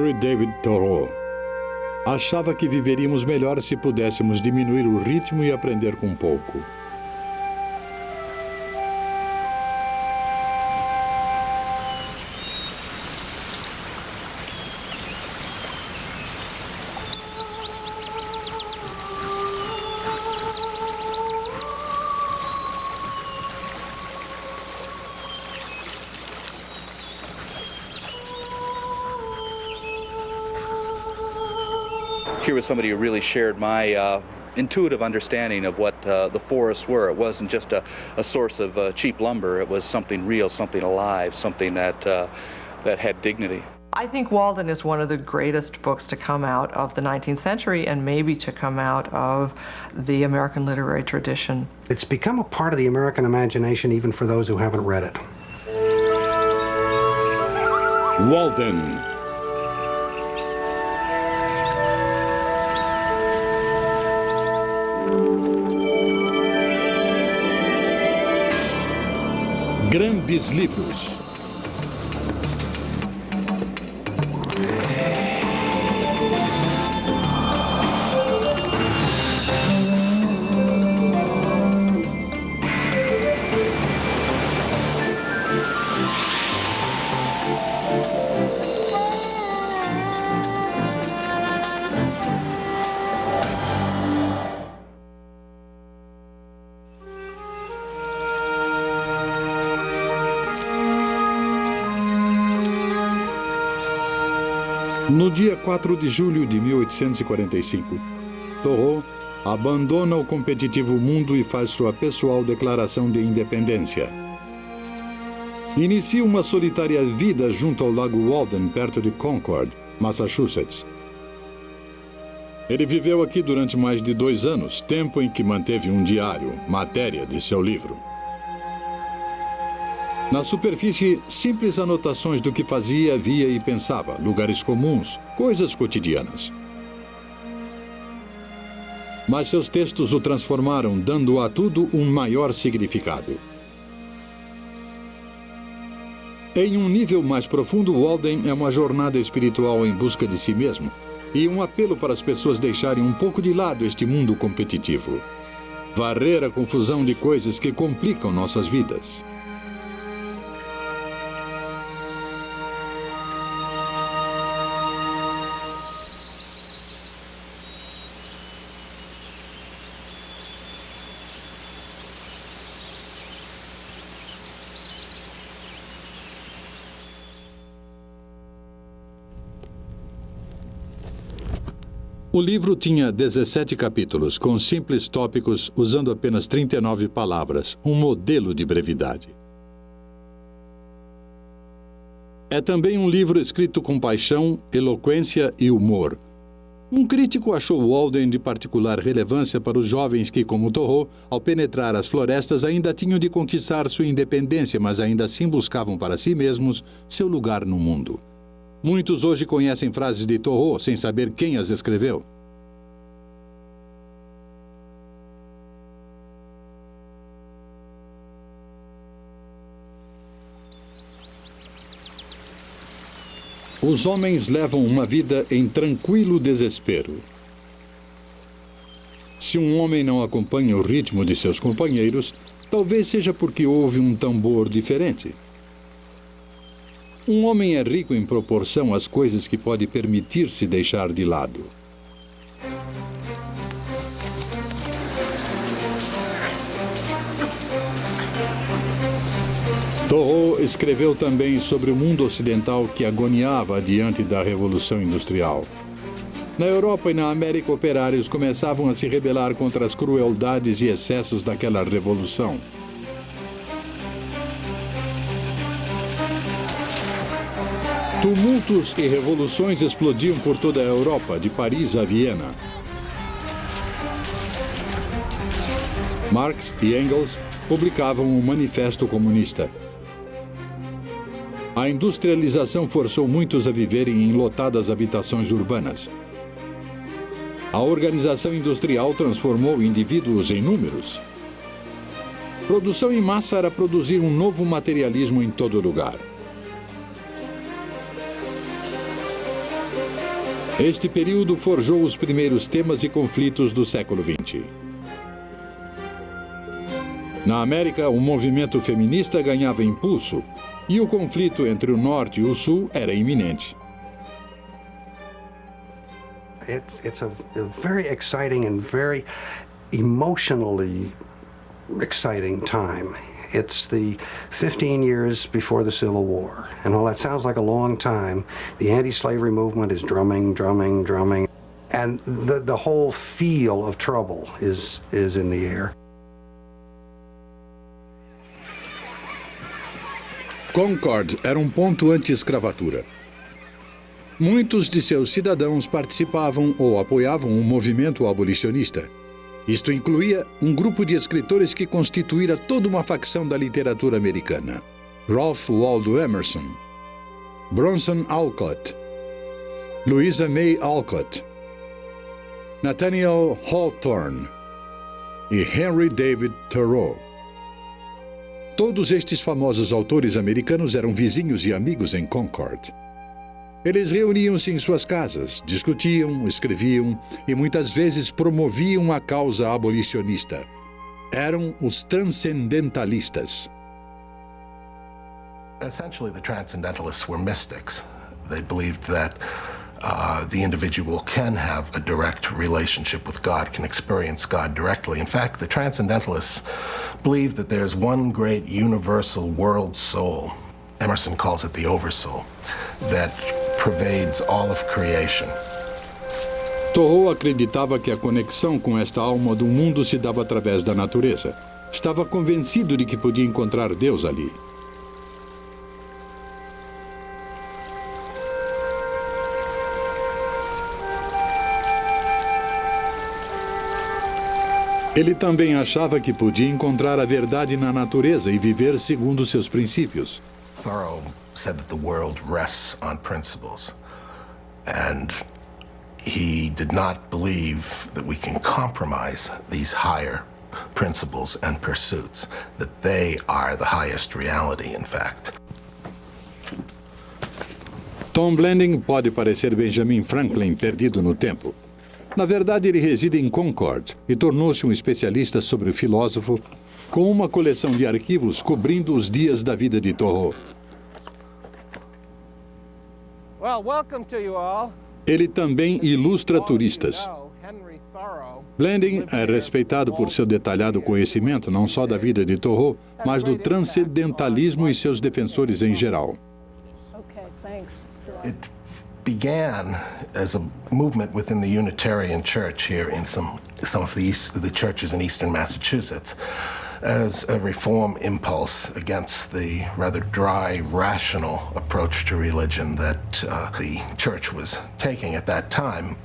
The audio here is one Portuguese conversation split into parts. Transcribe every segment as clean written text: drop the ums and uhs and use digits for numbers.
Henry David Thoreau. Achava que viveríamos melhor se pudéssemos diminuir o ritmo e aprender com pouco. Here was somebody who really shared my intuitive understanding of what the forests were. It wasn't just a source of cheap lumber. It was something real, something alive, something that had dignity. I think Walden is one of the greatest books to come out of the 19th century and maybe to come out of the American literary tradition. It's become a part of the American imagination even for those who haven't read it. Walden. Grandes livros. No dia 4 de julho de 1845, Thoreau abandona o competitivo mundo e faz sua pessoal declaração de independência. Inicia uma solitária vida junto ao lago Walden, perto de Concord, Massachusetts. Ele viveu aqui durante mais de 2 anos, tempo em que manteve um diário, matéria de seu livro. Na superfície, simples anotações do que fazia, via e pensava, lugares comuns, coisas cotidianas. Mas seus textos o transformaram, dando a tudo um maior significado. Em um nível mais profundo, Walden é uma jornada espiritual em busca de si mesmo e um apelo para as pessoas deixarem um pouco de lado este mundo competitivo. Varrer a confusão de coisas que complicam nossas vidas. O livro tinha 17 capítulos, com simples tópicos, usando apenas 39 palavras, um modelo de brevidade. É também um livro escrito com paixão, eloquência e humor. Um crítico achou Walden de particular relevância para os jovens que, como Thoreau, ao penetrar as florestas, ainda tinham de conquistar sua independência, mas ainda assim buscavam para si mesmos seu lugar no mundo. Muitos hoje conhecem frases de Thoreau sem saber quem as escreveu. Os homens levam uma vida em tranquilo desespero. Se um homem não acompanha o ritmo de seus companheiros, talvez seja porque houve um tambor diferente. Um homem é rico em proporção às coisas que pode permitir-se deixar de lado. Thoreau escreveu também sobre o mundo ocidental que agoniava diante da Revolução Industrial. Na Europa e na América, operários começavam a se rebelar contra as crueldades e excessos daquela revolução. Tumultos e revoluções explodiam por toda a Europa, de Paris a Viena. Marx e Engels publicavam o Manifesto Comunista. A industrialização forçou muitos a viverem em lotadas habitações urbanas. A organização industrial transformou indivíduos em números. Produção em massa era produzir um novo materialismo em todo lugar. Este período forjou os primeiros temas e conflitos do século XX. Na América, o movimento feminista ganhava impulso e o conflito entre o Norte e o Sul era iminente. It's a very exciting and very emotionally exciting time. It's the 15 years before the Civil War. And while that sounds like a long time, the anti-slavery movement is drumming, drumming, drumming. And the whole feel of trouble is in the air. Concord era um ponto anti-escravatura. Muitos de seus cidadãos participavam ou apoiavam o movimento abolicionista. Isto incluía um grupo de escritores que constituíra toda uma facção da literatura americana. Ralph Waldo Emerson, Bronson Alcott, Louisa May Alcott, Nathaniel Hawthorne e Henry David Thoreau. Todos estes famosos autores americanos eram vizinhos e amigos em Concord. Eles reuniam-se em suas casas, discutiam, escreviam e muitas vezes promoviam a causa abolicionista. Eram os transcendentalistas. Essentially, the Transcendentalists were mystics. They believed that the individual can have a direct relationship with God, can experience God directly. In fact, the Transcendentalists believe that there's one great universal world soul. Emerson calls it the Oversoul, that pervades all of creation. Thoreau acreditava que a conexão com esta alma do mundo se dava através da natureza. Estava convencido de que podia encontrar Deus ali. Ele também achava que podia encontrar a verdade na natureza e viver segundo seus princípios. Thoreau said that the world rests on principles, and he did not believe that we can compromise these higher principles and pursuits, that they are the highest reality, in fact. Tom Blanding pode parecer Benjamin Franklin perdido no tempo. Na verdade, ele reside em Concord e tornou-se um especialista sobre o filósofo com uma coleção de arquivos cobrindo os dias da vida de Thoreau. Well, welcome to you all. Ele também ilustra turistas. Blanding é respeitado por seu detalhado conhecimento não só da vida de Thoreau, mas do transcendentalismo e seus defensores em geral. Okay, thanks. It began as a movement within the Unitarian Church here in some of the churches in eastern Massachusetts, as a reform impulse against the rather dry, rational approach to religion that the church was taking at that time.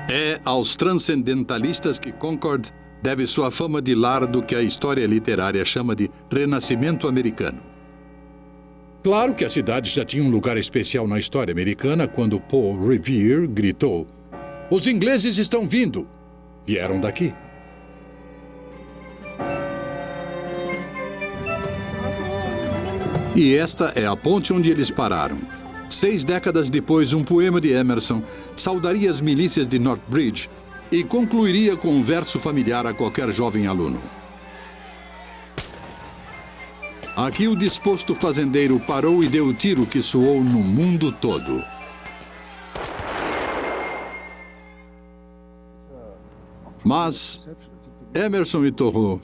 É aos transcendentalistas que Concord deve sua fama de lar do que a história literária chama de Renascimento americano. Claro que a cidade já tinha um lugar especial na história americana quando Paul Revere gritou: "Os ingleses estão vindo!" Vieram daqui. E esta é a ponte onde eles pararam. 6 décadas depois, um poema de Emerson saudaria as milícias de Northbridge e concluiria com um verso familiar a qualquer jovem aluno. Aqui o disposto fazendeiro parou e deu o tiro que soou no mundo todo. Mas Emerson e Thoreau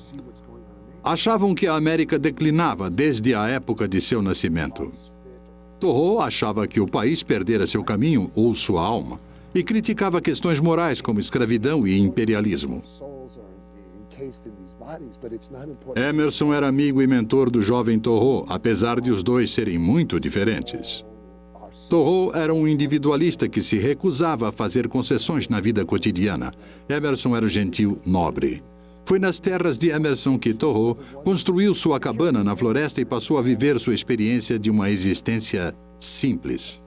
achavam que a América declinava desde a época de seu nascimento. Thoreau achava que o país perdera seu caminho ou sua alma e criticava questões morais como escravidão e imperialismo. Emerson era amigo e mentor do jovem Thoreau, apesar de os dois serem muito diferentes. Thoreau era um individualista que se recusava a fazer concessões na vida cotidiana. Emerson era um gentil nobre. Foi nas terras de Emerson que Thoreau construiu sua cabana na floresta e passou a viver sua experiência de uma existência simples.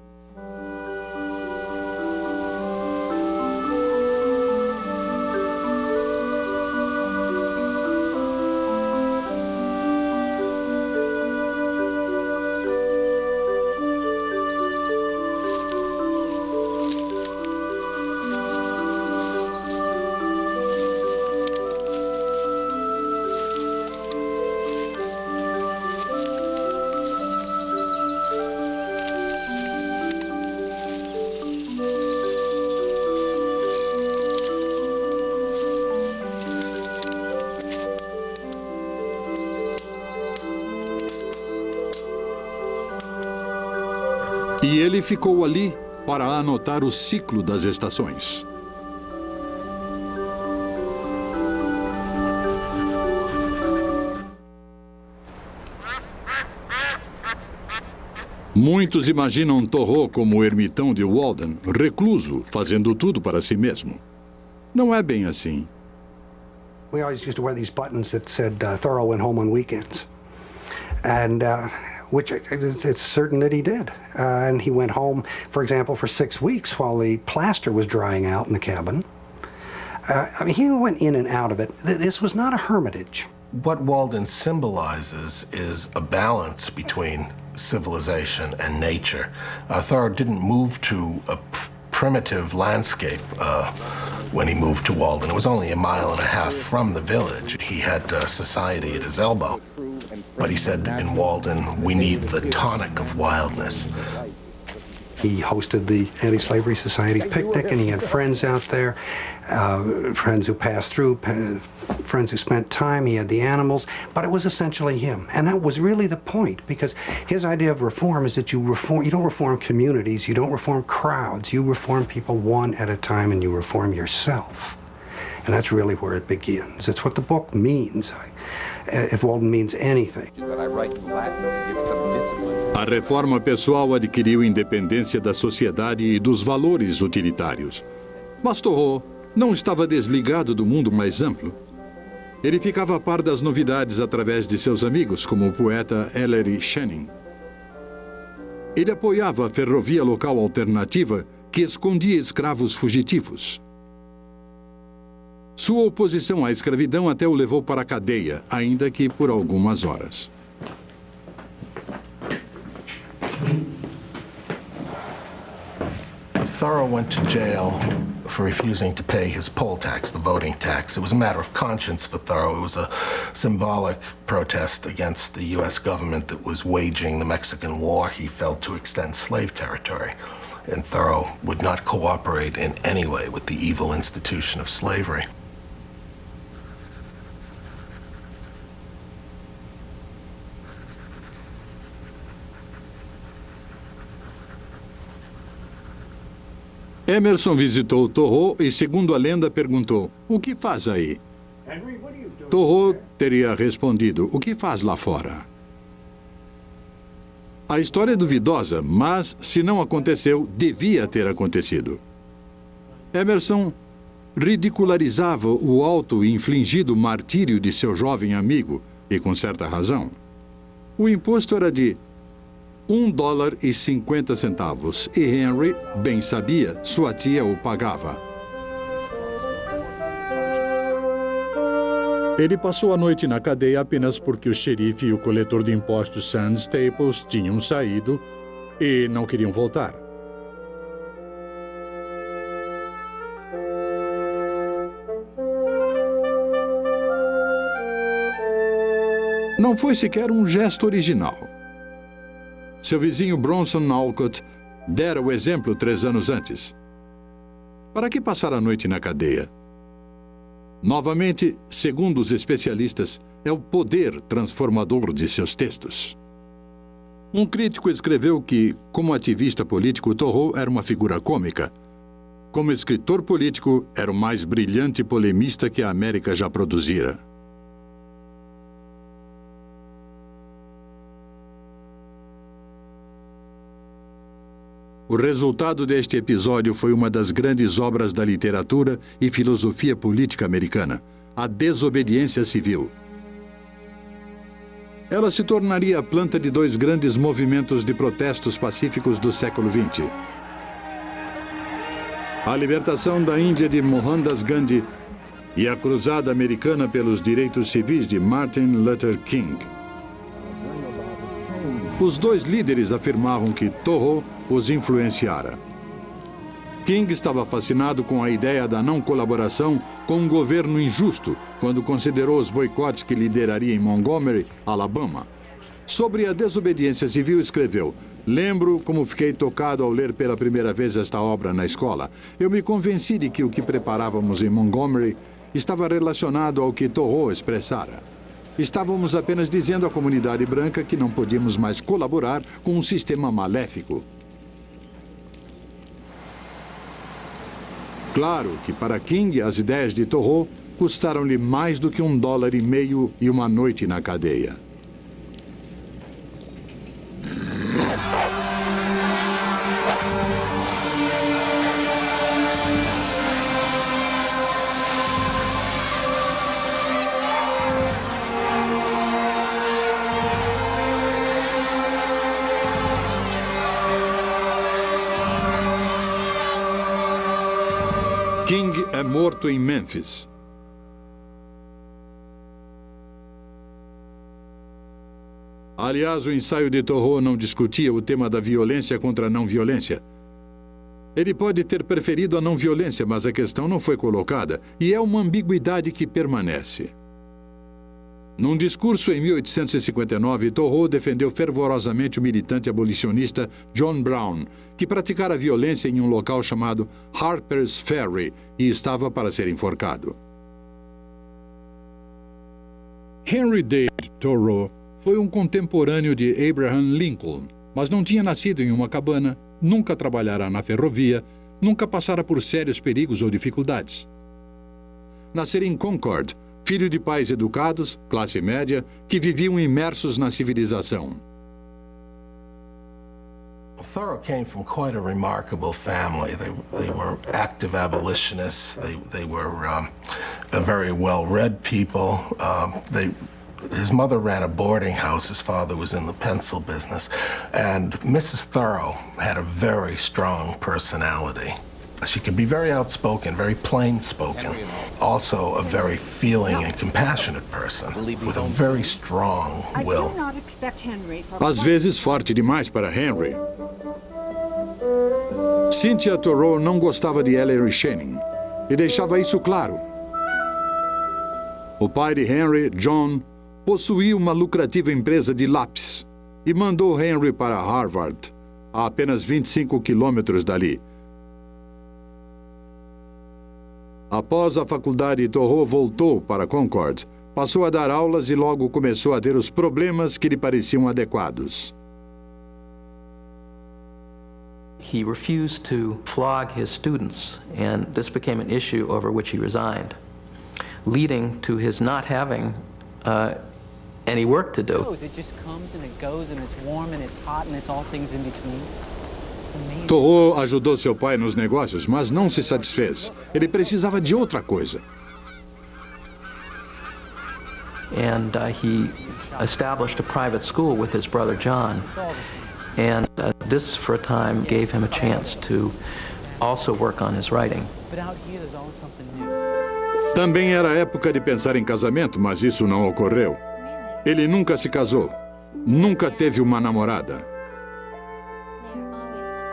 E ele ficou ali para anotar o ciclo das estações. Muitos imaginam Thoreau como o ermitão de Walden, recluso, fazendo tudo para si mesmo. Não é bem assim. We always used to wear these buttons that said Thoreau went home on weekends, and which it's certain that he did. And he went home, for example, for 6 weeks while the plaster was drying out in the cabin. I mean, he went in and out of it. This was not a hermitage. What Walden symbolizes is a balance between civilization and nature. Thoreau didn't move to a primitive landscape when he moved to Walden. It was only 1.5 miles from the village. He had society at his elbow. But he said in Walden, we need the tonic of wildness. He hosted the Anti-Slavery Society picnic, and he had friends out there, friends who passed through, friends who spent time. He had the animals, but it was essentially him. And that was really the point, because his idea of reform is that you don't reform communities, you don't reform crowds, you reform people one at a time, and you reform yourself. And that's really where it begins. It's what the book means, if Walden means anything. A reforma pessoal adquiriu independência da sociedade e dos valores utilitários. Mas Thoreau não estava desligado do mundo mais amplo. Ele ficava a par das novidades através de seus amigos, como o poeta Ellery Channing. Ele apoiava a ferrovia local alternativa que escondia escravos fugitivos. Sua oposição à escravidão até o levou para a cadeia, ainda que por algumas horas. Thoreau went to jail for refusing to pay his poll tax, the voting tax. It was a matter of conscience for Thoreau. It was a symbolic protest against the U.S. government that was waging the Mexican War. He felt to extend slave territory. And Thoreau would not cooperate in any way with the evil institution of slavery. Emerson visitou Thoreau e, segundo a lenda, perguntou: "O que faz aí?" Thoreau teria respondido: "O que faz lá fora?" A história é duvidosa, mas, se não aconteceu, devia ter acontecido. Emerson ridicularizava o auto-infligido martírio de seu jovem amigo, e com certa razão. O imposto era de $1,50, e Henry bem sabia, sua tia o pagava. Ele passou a noite na cadeia apenas porque o xerife e o coletor de impostos Sam Staples tinham saído e não queriam voltar. Não foi sequer um gesto original. Seu vizinho Bronson Alcott dera o exemplo 3 anos antes. Para que passar a noite na cadeia? Novamente, segundo os especialistas, é o poder transformador de seus textos. Um crítico escreveu que, como ativista político, Thoreau era uma figura cômica. Como escritor político, era o mais brilhante polemista que a América já produzira. O resultado deste episódio foi uma das grandes obras da literatura e filosofia política americana, a desobediência civil. Ela se tornaria a planta de 2 grandes movimentos de protestos pacíficos do século XX. A libertação da Índia de Mohandas Gandhi e a cruzada americana pelos direitos civis de Martin Luther King. Os 2 líderes afirmavam que Thoreau os influenciara. King estava fascinado com a ideia da não colaboração com um governo injusto quando considerou os boicotes que lideraria em Montgomery, Alabama. Sobre a desobediência civil, escreveu: "Lembro como fiquei tocado ao ler pela primeira vez esta obra na escola. Eu me convenci de que o que preparávamos em Montgomery estava relacionado ao que Thoreau expressara. Estávamos apenas dizendo à comunidade branca que não podíamos mais colaborar com um sistema maléfico." Claro que para King as ideias de Thoreau custaram-lhe mais do que $1,50 e uma noite na cadeia. King é morto em Memphis. Aliás, o ensaio de Thoreau não discutia o tema da violência contra a não-violência. Ele pode ter preferido a não-violência, mas a questão não foi colocada, e é uma ambiguidade que permanece. Num discurso em 1859, Thoreau defendeu fervorosamente o militante abolicionista John Brown, que praticara violência em um local chamado Harper's Ferry e estava para ser enforcado. Henry David Thoreau foi um contemporâneo de Abraham Lincoln, mas não tinha nascido em uma cabana, nunca trabalhara na ferrovia, nunca passara por sérios perigos ou dificuldades. Nascera em Concord, filho de pais educados, classe média, que viviam imersos na civilização. Thoreau came from quite a remarkable family. They were active abolitionists. They were a very well-read people. His mother ran a boarding house. His father was in the pencil business. And Mrs. Thoreau had a very strong personality. She could be very outspoken, very plain-spoken. Also a very feeling and compassionate person with a very strong will. Às vezes forte demais para Henry. Cynthia Thoreau não gostava de Ellery Channing e deixava isso claro. O pai de Henry, John, possuía uma lucrativa empresa de lápis e mandou Henry para Harvard, a apenas 25 quilômetros dali. Após a faculdade, Thoreau voltou para Concord, passou a dar aulas e logo começou a ter os problemas que lhe pareciam adequados. He refused to flog his students, and this became an issue over which he resigned, leading to his not having any work to do. It just comes and it goes, and it's warm and it's hot and it's all things in between. Thoreau ajudou seu pai nos negócios, mas não se satisfez. Ele precisava de outra coisa. And he established a private school with his brother John. And this, for a time, gave him a chance to also work on his writing. But out here, there's always something new. Também era época de pensar em casamento, mas isso não ocorreu. Ele nunca se casou. Nunca teve uma namorada.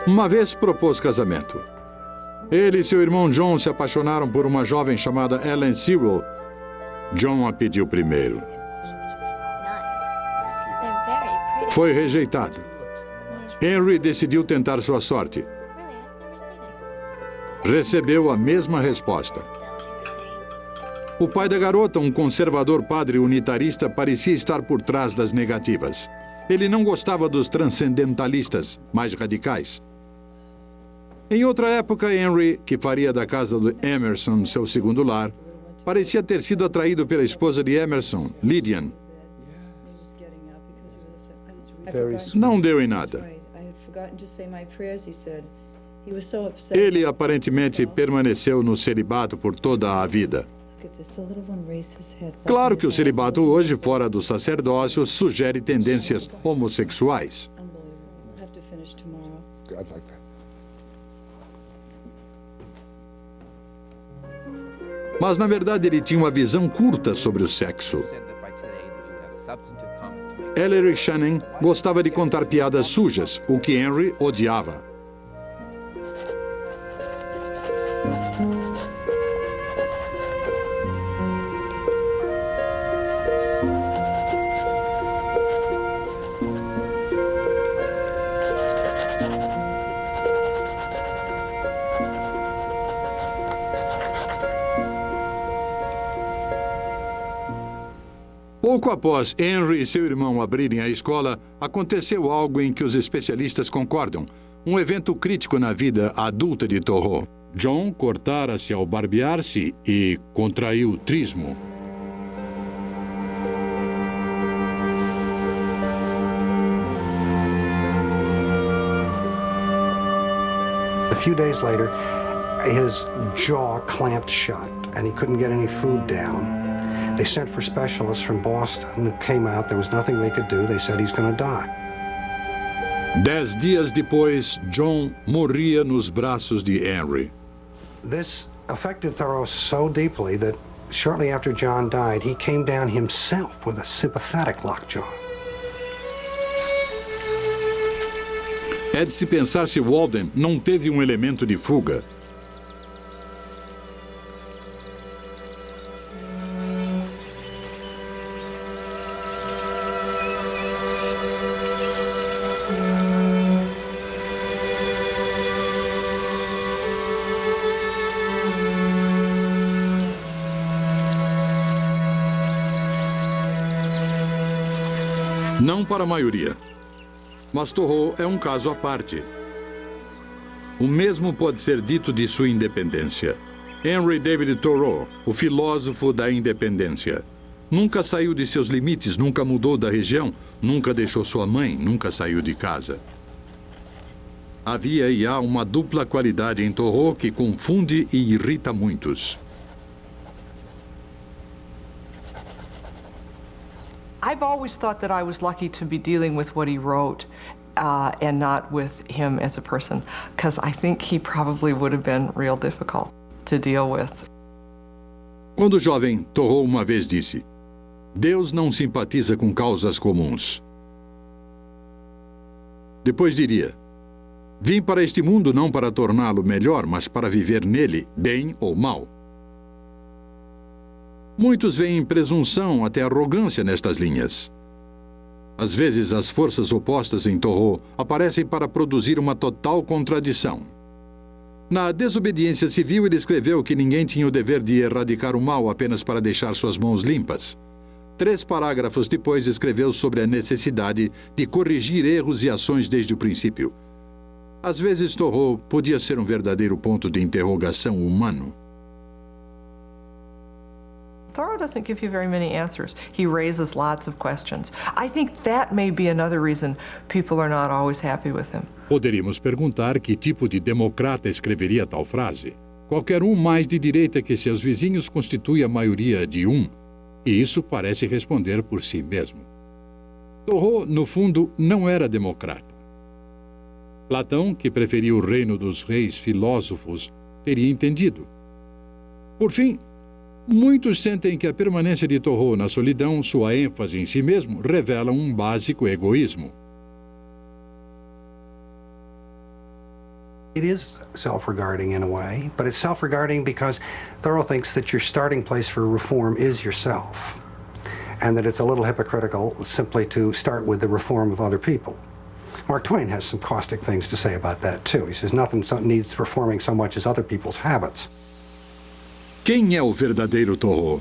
Uma vez propôs casamento. Ele e seu irmão John se apaixonaram por uma jovem chamada Ellen Sewell. John a pediu primeiro. Foi rejeitado. Henry decidiu tentar sua sorte. Recebeu a mesma resposta. O pai da garota, um conservador padre unitarista, parecia estar por trás das negativas. Ele não gostava dos transcendentalistas mais radicais. Em outra época, Henry, que faria da casa de Emerson seu segundo lar, parecia ter sido atraído pela esposa de Emerson, Lydian. Não deu em nada. Ele aparentemente permaneceu no celibato por toda a vida. Claro que o celibato hoje, fora do sacerdócio, sugere tendências homossexuais. Mas, na verdade, ele tinha uma visão curta sobre o sexo. Ellery Channing gostava de contar piadas sujas, o que Henry odiava. Pouco após Henry e seu irmão abrirem a escola, aconteceu algo em que os especialistas concordam, um evento crítico na vida adulta de Thoreau. John cortara-se ao barbear-se e contraiu trismo. A few days later, his jaw clamped shut and he couldn't get any food down. They sent for specialists from Boston who came out. There was nothing they could do. They said he's going to die. 10 dias depois, John morria nos braços de Henry. This affected Thoreau so deeply that shortly after John died, he came down himself with a sympathetic lockjaw. É de se pensar se Walden não teve um elemento de fuga. Não para a maioria. Mas Thoreau é um caso à parte. O mesmo pode ser dito de sua independência. Henry David Thoreau, o filósofo da independência. Nunca saiu de seus limites, nunca mudou da região, nunca deixou sua mãe, nunca saiu de casa. Havia e há uma dupla qualidade em Thoreau que confunde e irrita muitos. I've always thought that I was lucky to be dealing with what he wrote and not with him as a person, because I think he probably would have been real difficult to deal with. Quando jovem, Thoreau uma vez disse: Deus não simpatiza com causas comuns. Depois diria: Vim para este mundo não para torná-lo melhor, mas para viver nele, bem ou mal. Muitos veem presunção até arrogância nestas linhas. Às vezes, as forças opostas em Thoreau aparecem para produzir uma total contradição. Na Desobediência Civil, ele escreveu que ninguém tinha o dever de erradicar o mal apenas para deixar suas mãos limpas. 3 parágrafos depois, escreveu sobre a necessidade de corrigir erros e ações desde o princípio. Às vezes, Thoreau podia ser um verdadeiro ponto de interrogação humano. Thoreau doesn't give you very many answers. He raises lots of questions. I think that may be another reason people are not always happy with him. Poderíamos perguntar que tipo de democrata escreveria tal frase. Qualquer um mais de direita que seus vizinhos constitui a maioria de um, e isso parece responder por si mesmo. Thoreau, no fundo, não era democrata. Platão, que preferia o reino dos reis filósofos, teria entendido. Por fim, muitos sentem que a permanência de Thoreau na solidão, sua ênfase em si mesmo, revela um básico egoísmo. It is self-regarding in a way, but it's self-regarding because Thoreau thinks that your starting place for reform is yourself, and that it's a little hypocritical simply to start with the reform of other people. Mark Twain has some caustic things to say about that, too. He says nothing needs reforming so much as other people's habits. Quem é o verdadeiro Thoreau?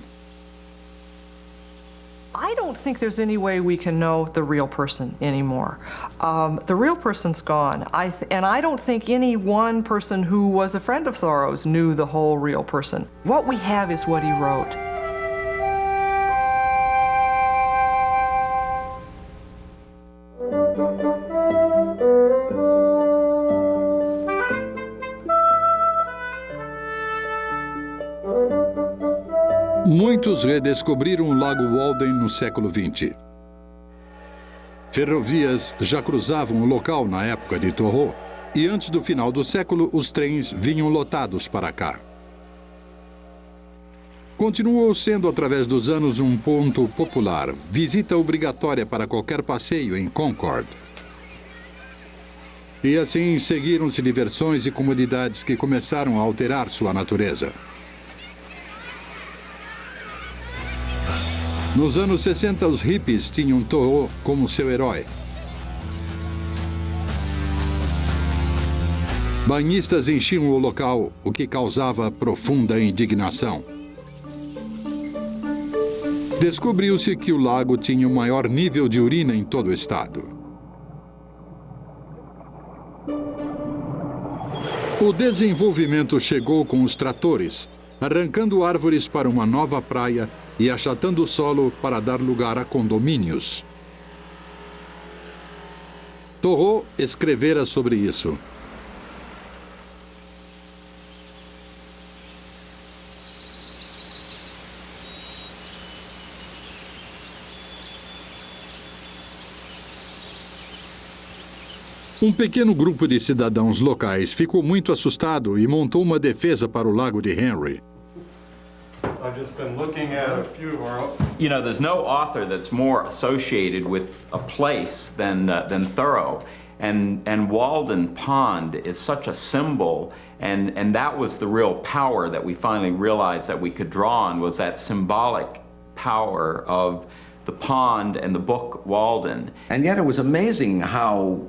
I don't think there's any way we can know the real person anymore. The real person's gone. And I don't think any one person who was a friend of Thoreau's knew the whole real person. What we have is what he wrote. Muitos redescobriram o Lago Walden no século XX. Ferrovias já cruzavam o local na época de Thoreau, e antes do final do século, os trens vinham lotados para cá. Continuou sendo, através dos anos, um ponto popular, visita obrigatória para qualquer passeio em Concord. E assim seguiram-se diversões e comodidades que começaram a alterar sua natureza. Nos anos 60, os hippies tinham Thoreau como seu herói. Banhistas enchiam o local, o que causava profunda indignação. Descobriu-se que o lago tinha o maior nível de urina em todo o estado. O desenvolvimento chegou com os tratores, arrancando árvores para uma nova praia e achatando o solo para dar lugar a condomínios. Thoreau escrevera sobre isso. Um pequeno grupo de cidadãos locais ficou muito assustado e montou uma defesa para o Lago de Henry. I've just been looking at a few of our... You know, there's no author that's more associated with a place than Thoreau. And Walden Pond is such a symbol, and that was the real power that we finally realized that we could draw on, was that symbolic power of the pond and the book Walden. And yet it was amazing how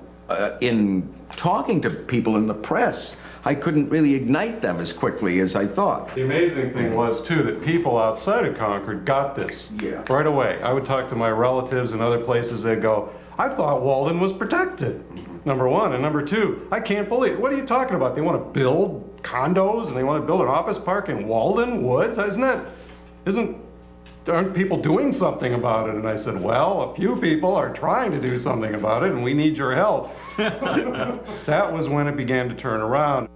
in talking to people in the press, I couldn't really ignite them as quickly as I thought. The amazing thing was, too, that people outside of Concord got this right away. I would talk to my relatives in other places, they'd go, I thought Walden was protected, number one. And number two, I can't believe, what are you talking about? They want to build condos and they want to build an office park in Walden Woods? Aren't people doing something about it? And I said, well, a few people are trying to do something about it, and we need your help. That was when it began to turn around.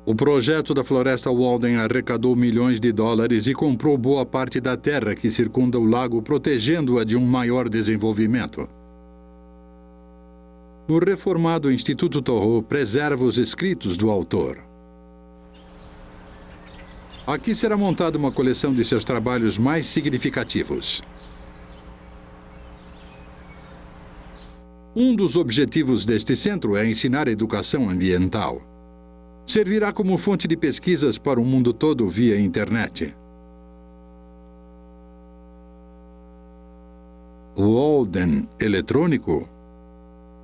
O projeto da Floresta Walden arrecadou milhões de dólares e comprou boa parte da terra que circunda o lago, protegendo-a de um maior desenvolvimento. O reformado Instituto Thoreau preserva os escritos do autor. Aqui será montada uma coleção de seus trabalhos mais significativos. Um dos objetivos deste centro é ensinar educação ambiental. Servirá como fonte de pesquisas para o mundo todo via internet. Walden eletrônico?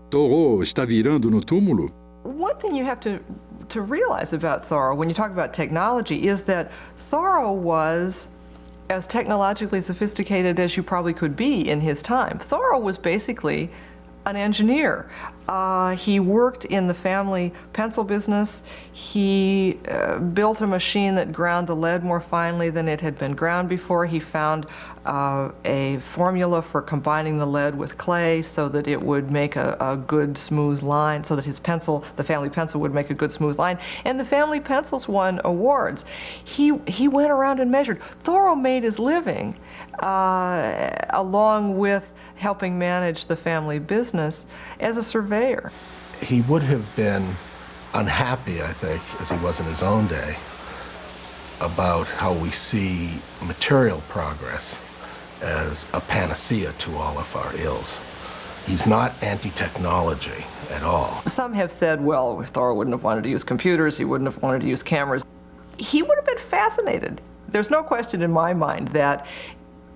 Thoreau está virando no túmulo? One thing you have to realize about Thoreau, when you talk about technology, is that Thoreau was as technologically sophisticated as you probably could be in his time. Thoreau was basically an engineer. He worked in the family pencil business. He built a machine that ground the lead more finely than it had been ground before. He found a formula for combining the lead with clay so that it would make a good smooth line, so that his pencil, the family pencil, would make a good smooth line. And the family pencils won awards. He went around and measured. Thoreau made his living along with helping manage the family business as a surveyor. He would have been unhappy, I think, as he was in his own day, about how we see material progress as a panacea to all of our ills. He's not anti-technology at all. Some have said, well, Thoreau wouldn't have wanted to use computers, he wouldn't have wanted to use cameras. He would have been fascinated. There's no question in my mind that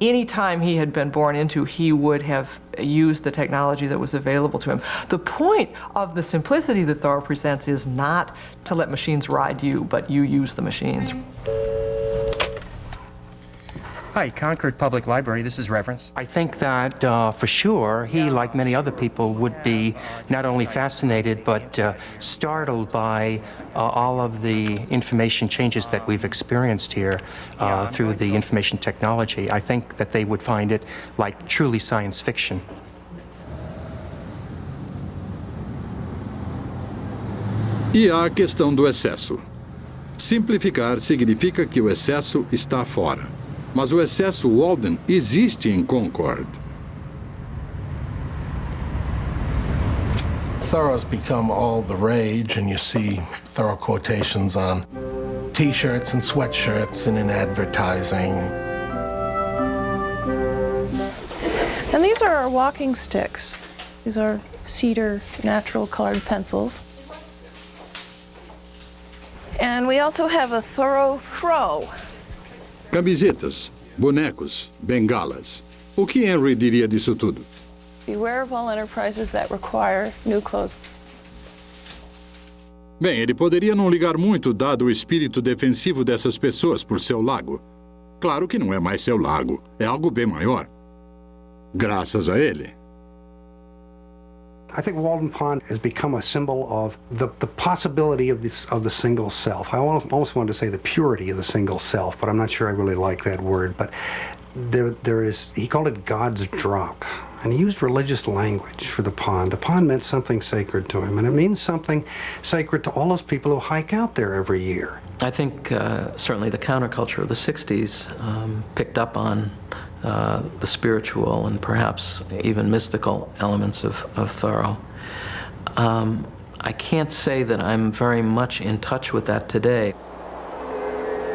any time he had been born into, he would have used the technology that was available to him. The point of the simplicity that Thoreau presents is not to let machines ride you, but you use the machines. Hi, Concord Public Library, this is Reverence. I think that for sure, he, like many other people, would be not only fascinated, but startled by all of the information changes that we've experienced here through the information technology. I think that they would find it like truly science fiction. E há a questão do excesso. Simplificar significa que o excesso está fora. Mas o excesso Walden existe em Concord. Thoreau's become all the rage, and you see Thoreau quotations on T-shirts and sweatshirts and in advertising. And these are our walking sticks. These are cedar natural colored pencils. And we also have a Thoreau throw. Camisetas, bonecos, bengalas. O que Henry diria disso tudo? Beware of all enterprises that require new clothes. Bem, ele poderia não ligar muito, dado o espírito defensivo dessas pessoas por seu lago. Claro que não é mais seu lago, é algo bem maior. Graças a ele. I think Walden Pond has become a symbol of the possibility of the single self. I almost wanted to say the purity of the single self, but I'm not sure I really like that word. But there is, he called it God's drop, and he used religious language for the pond. The pond meant something sacred to him, and it means something sacred to all those people who hike out there every year. I think certainly the counterculture of the 60s picked up on the spiritual and perhaps even mystical elements of Thoreau. I can't say that I'm very much in touch with that today.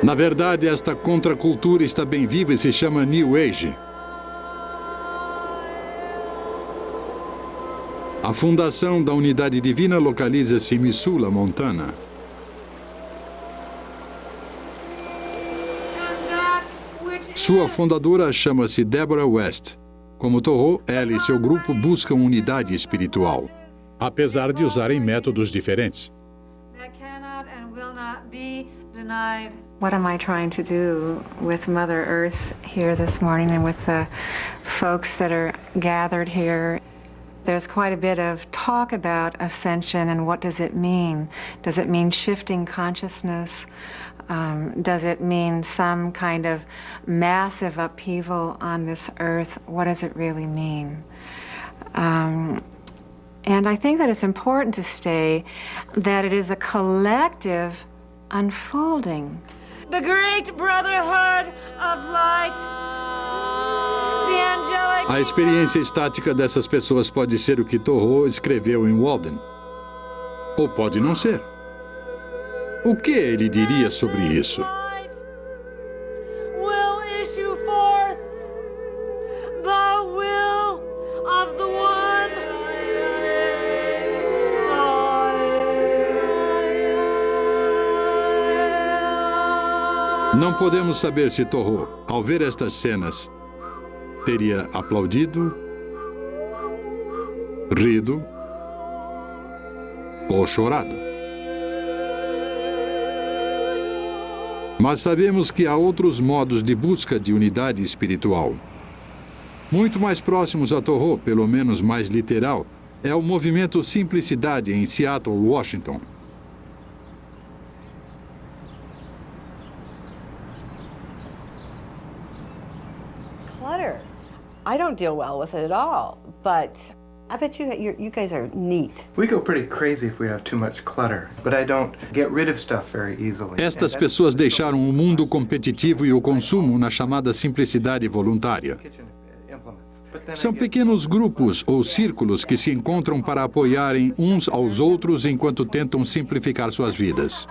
Na verdade, esta contracultura está bem viva e se chama New Age. A fundação da Unidade Divina localiza-se em Missoula, Montana. Sua fundadora chama-se Deborah West. Como Thoreau, ela e seu grupo buscam unidade espiritual, apesar de usarem métodos diferentes. What am I trying to do with Mother Earth here this morning and with the folks that are gathered here? There's quite a bit of talk about ascension and what does it mean? Does it mean shifting consciousness? Does it mean some kind of massive upheaval on this earth? What does it really mean? And I think that it's important to say that it is a collective unfolding. The great brotherhood of light, the angelic... A experiência estática dessas pessoas pode ser o que Thoreau escreveu em Walden. Ou pode não ser. O que ele diria sobre isso? Will issue forth the will of the one. Não podemos saber se Thoreau, ao ver estas cenas, teria aplaudido, rido ou chorado. Mas sabemos que há outros modos de busca de unidade espiritual. Muito mais próximos a Thoreau, pelo menos mais literal, é o movimento Simplicidade em Seattle, Washington. Clutter. I don't deal well with it at all, but I bet you guys are neat. We go pretty crazy if we have too much clutter, but I don't get rid of stuff very easily. Estas pessoas deixaram o mundo competitivo e o consumo na chamada simplicidade voluntária. São pequenos grupos ou círculos que se encontram para apoiarem uns aos outros enquanto tentam simplificar suas vidas.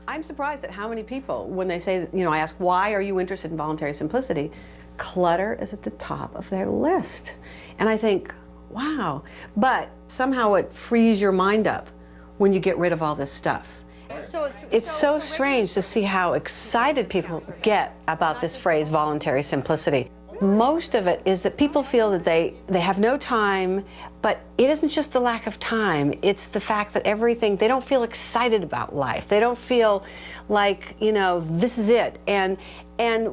I'm surprised at how many people, when they say, I ask, why are you interested in voluntary simplicity? Clutter is at the top of their list. And I think, wow. But somehow it frees your mind up when you get rid of all this stuff. It's so strange to see how excited people get about this phrase, voluntary simplicity. Most of it is that people feel that they have no time, but it isn't just the lack of time, it's the fact that they don't feel excited about life. They don't feel like, this is it. And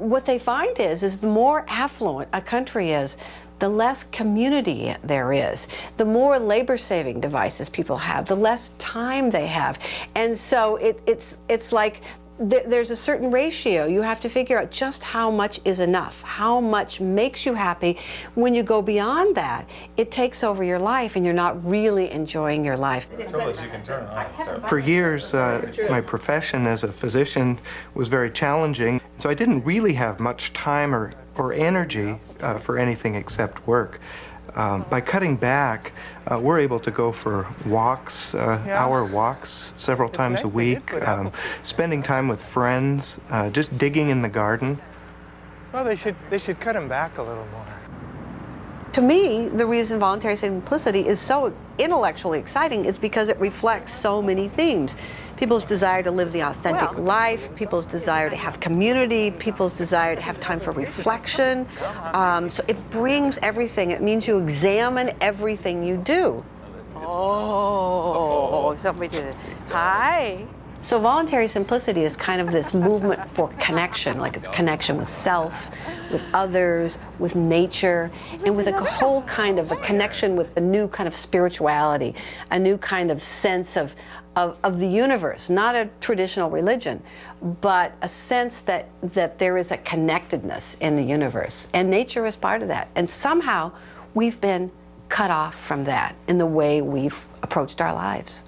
what they find is the more affluent a country is, the less community there is, the more labor-saving devices people have, the less time they have. And so it's like there's a certain ratio. You have to figure out just how much is enough, how much makes you happy. When you go beyond that, it takes over your life and you're not really enjoying your life. For years, my profession as a physician was very challenging, so I didn't really have much time or energy for anything except work. By cutting back, we're able to go for walks, hour walks, several times a week, spending time with friends, just digging in the garden. Well, they should cut them back a little more. To me, the reason voluntary simplicity is so intellectually exciting is because it reflects so many themes. People's desire to live the authentic life, people's desire to have community, people's desire to have time for reflection. So it brings everything. It means you examine everything you do. Oh, somebody did it. Hi. So voluntary simplicity is kind of this movement for connection, like it's connection with self, with others, with nature, and with a whole kind of a connection with a new kind of spirituality, a new kind of sense of the universe, not a traditional religion, but a sense that there is a connectedness in the universe, and nature is part of that. And somehow we've been cut off from that in the way we've approached our lives.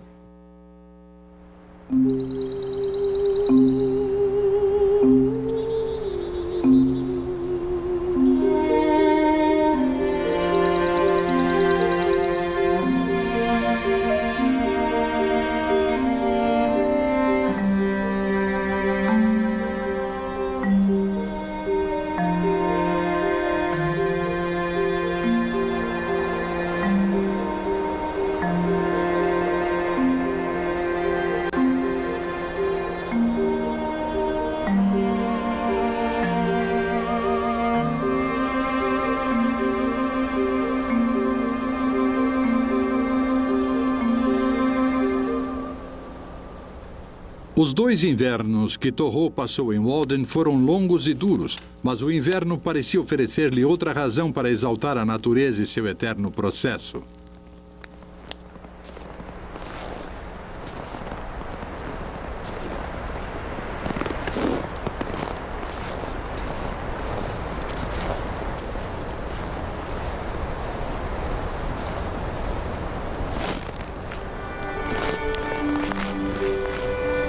Os 2 invernos que Thoreau passou em Walden foram longos e duros, mas o inverno parecia oferecer-lhe outra razão para exaltar a natureza e seu eterno processo.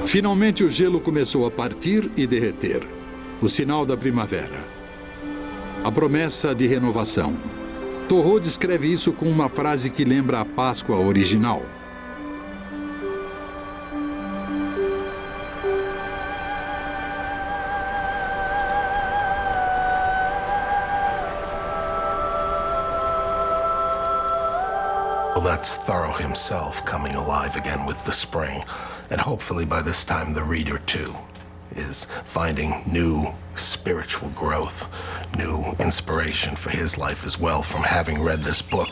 Finalmente o gelo começou a partir e derreter, o sinal da primavera. A promessa de renovação. Thoreau descreve isso com uma frase que lembra a Páscoa original. Well, that's Thoreau himself coming alive again with the spring. And hopefully by this time the reader, too, is finding new spiritual growth, new inspiration for his life as well from having read this book.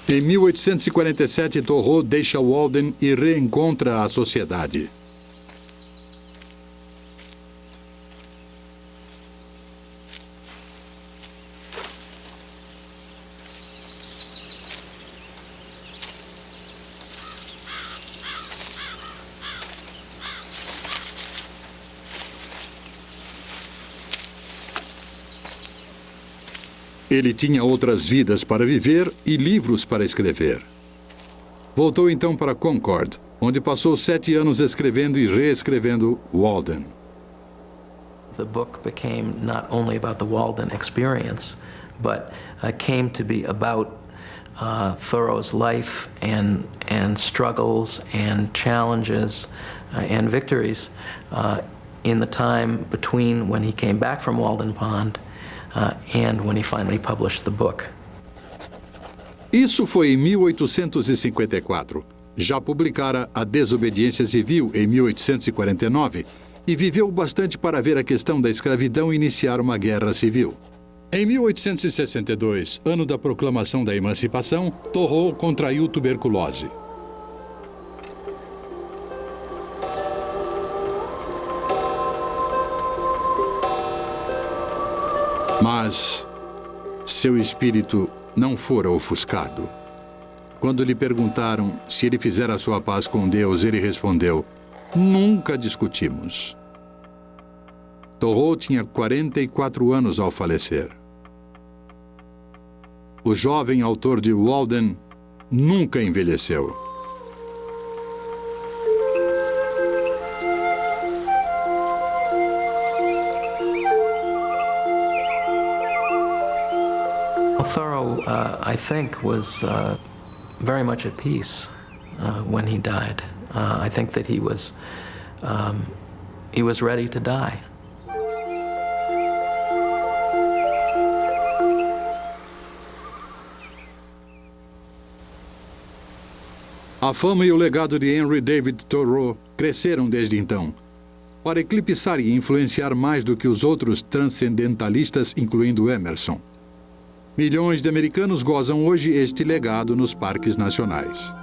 Em 1847, Thoreau deixa Walden e reencontra a sociedade. Ele tinha outras vidas para viver e livros para escrever. Voltou então para Concord, onde passou 7 anos escrevendo e reescrevendo Walden. The book became not only about the Walden experience, but came to be about Thoreau's life and struggles and challenges and victories in the time between when he came back from Walden Pond and when he finally published the book. Isso foi em 1854. Já publicara A Desobediência Civil em 1849 e viveu bastante para ver a questão da escravidão iniciar uma guerra civil. Em 1862, ano da proclamação da emancipação, Thoreau contraiu tuberculose. Mas seu espírito não fora ofuscado. Quando lhe perguntaram se ele fizera sua paz com Deus, ele respondeu: "Nunca discutimos." Thoreau tinha 44 anos ao falecer. O jovem autor de Walden nunca envelheceu. Thoreau, I think, was very much at peace when he died. I think that he was ready to die. A fama e o legado de Henry David Thoreau cresceram desde então. para eclipsar e influenciar mais do que os outros transcendentalistas, incluindo Emerson. Milhões de americanos gozam hoje este legado nos parques nacionais.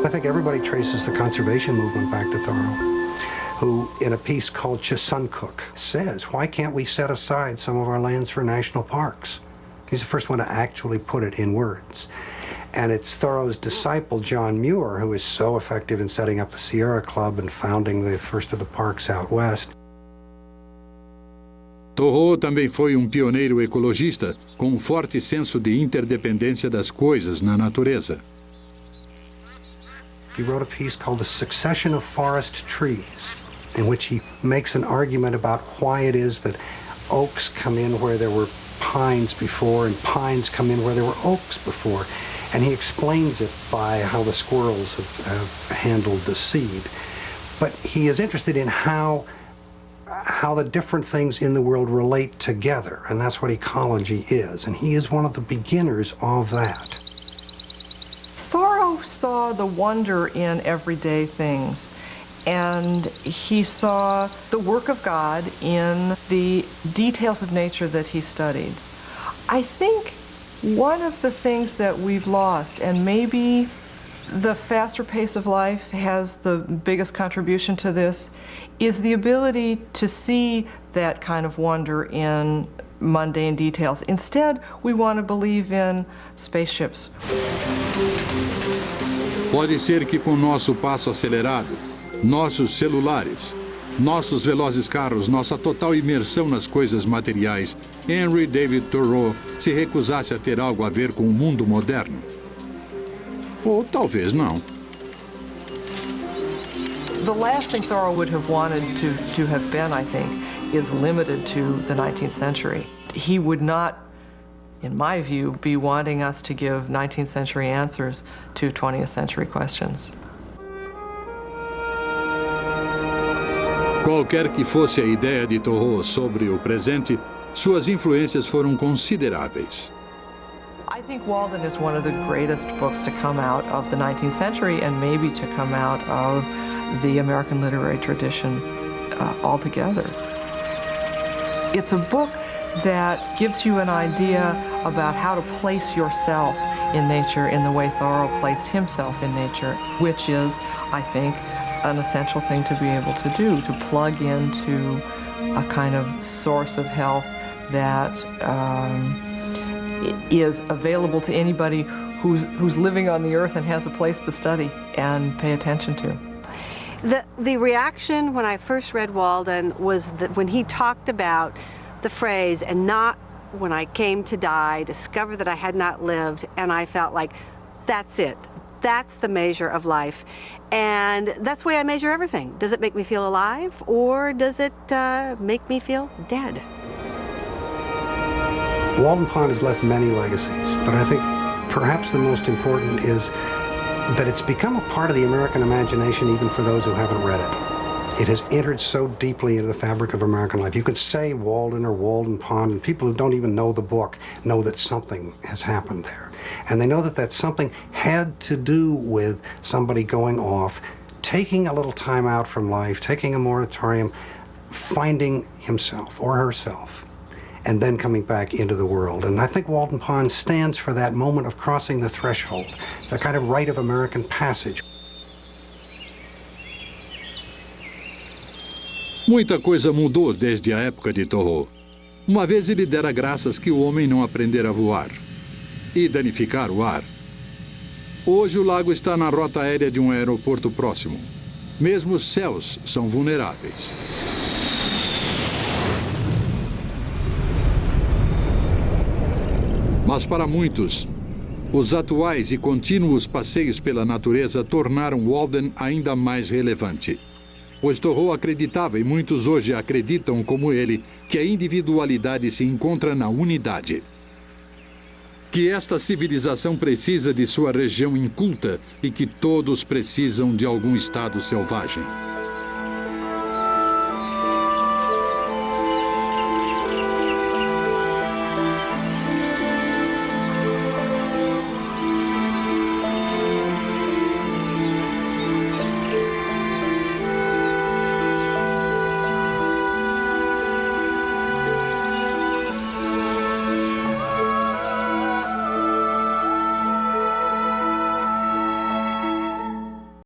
I think everybody traces the conservation movement back to Thoreau, who, in a piece called Chisuncook, says, why can't we set aside some of our lands for national parks? He's the first one to actually put it in words. And it's Thoreau's disciple, John Muir, who is so effective in setting up the Sierra Club and founding the first of the parks out west. Thoreau também foi pioneiro ecologista, com um forte senso de interdependência das coisas na natureza. He wrote a piece called The Succession of Forest Trees, in which he makes an argument about why it is that oaks come in where there were pines before and pines come in where there were oaks before. And he explains it by how the squirrels have handled the seed. But he is interested in how the different things in the world relate together, and that's what ecology is. And he is one of the beginners of that. Thoreau saw the wonder in everyday things, and he saw the work of God in the details of nature that he studied. I think one of the things that we've lost, and maybe the faster pace of life has the biggest contribution to this, is the ability to see that kind of wonder in mundane details. Instead, we want to believe in spaceships. Pode ser que com nosso passo acelerado, nossos celulares, nossos velozes carros, nossa total imersão nas coisas materiais, Henry David Thoreau se recusasse a ter algo a ver com o mundo moderno. Ou talvez não. The last thing Thoreau would have wanted to have been, I think, is limited to the 19th century. He would not, in my view, be wanting us to give 19th century answers to 20th century questions. Qualquer que fosse a ideia de Thoreau sobre o presente, suas influências foram consideráveis. I think Walden is one of the greatest books to come out of the 19th century and maybe to come out of the American literary tradition altogether. It's a book that gives you an idea about how to place yourself in nature in the way Thoreau placed himself in nature, which is, I think, an essential thing to be able to do, to plug into a kind of source of health that is available to anybody who's living on the earth and has a place to study and pay attention to. The reaction when I first read Walden was that when he talked about the phrase, and not when I came to die, discover that I had not lived, and I felt like, that's it. That's the measure of life. And that's the way I measure everything. Does it make me feel alive, or does it make me feel dead? Walden Pond has left many legacies, but I think perhaps the most important is that it's become a part of the American imagination even for those who haven't read it. It has entered so deeply into the fabric of American life. You could say Walden or Walden Pond, and people who don't even know the book know that something has happened there. And they know that that something had to do with somebody going off, taking a little time out from life, taking a moratorium, finding himself or herself, and then coming back into the world. And I think Walden Pond stands for that moment of crossing the threshold. It's a kind of rite of American passage. Muita coisa mudou desde a época de Thoreau. Uma vez ele dera graças que o homem não aprendera a voar e danificar o ar. Hoje o lago está na rota aérea de um aeroporto próximo. Mesmo os céus são vulneráveis. Mas para muitos, os atuais e contínuos passeios pela natureza tornaram Walden ainda mais relevante. Pois Thoreau acreditava, e muitos hoje acreditam como ele, que a individualidade se encontra na unidade. Que esta civilização precisa de sua região inculta e que todos precisam de algum estado selvagem.